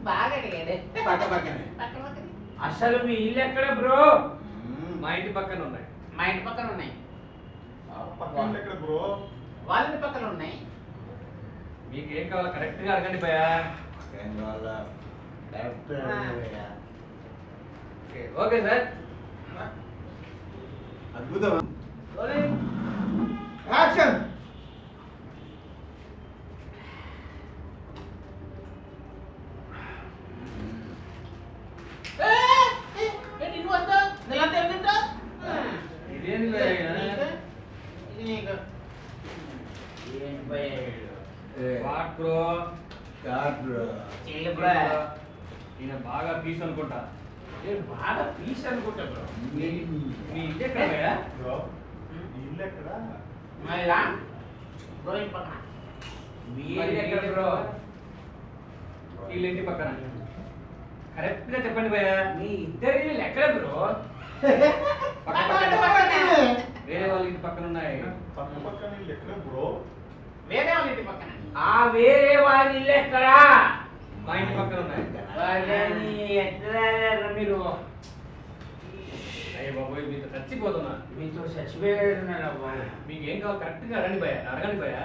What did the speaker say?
బాగా అడిగాడే. పక్క పక్కనే. పక్క పక్కనే. అసలు మీ ఇల్లు ఎక్కడ బ్రో? మా ఇంటి పక్కన ఉన్నాయి. మా ఇంటి పక్కన ఉన్నాయి. పక్కన ఎక్కడ బ్రో? వాళ్ళ ఇంటి పక్కన ఉన్నాయి. మీకు ఏం కావాలో కరెక్ట్ గా అడగండి భయ్యా. ఏం కావాలా? కరెక్ట్ అడిగావయ్యా. Okay sir. అద్భుతం. యాక్షన్. ఏంటి నువ్వు వస్తావు? నెలంతా ఏం తింటావు? ఇదేంటి భయ్యా? ఇది నీకు. ఏంటి భయ్యా వీడు? What bro? కాదు బ్రో. చెల్లి బ్రో. ఈయన బాగా పీస్ అనుకుంటా. నేను బాగా పీస్ అనుకుంటా బ్రో. మీ ఇల్లు ఎక్కడ భయ్యా? బ్రో ఈ ఇల్లు ఎక్కడ? మళ్ళా బ్రో ఇంటి పక్కన. మీ ఇల్లు ఎక్కడ బ్రో? వీళ్ళ ఇంటి పక్కన. కరెక్ట్ గా చెప్పండి భయ్యా. మీ ఇద్దరి ఇల్లు ఎక్కడ బ్రో? పక్క పక్కన. పక్కన. వేరే వాళ్ళ ఇంటి పక్కన ఉన్నాయి. పక్క పక్కన ఇల్లు ఎక్కడ బ్రో? వేరే వాళ్ళ ఇంటి పక్కన. ఆ వేరే వాళ్ళ ఇల్లు ఎక్కడా? మా ఇంటి పక్కన ఉన్నాయి. వాళ్ళని ఎట్లా మీరు అయ్యో బాబోయ్ మీతో చచ్చిపోతున్నా. మీతో చచ్చిపోయారు బాబు. మీకు ఏం కావాలి కరెక్ట్ గా అడగండి భయ్యా. అడగండి భయ్యా.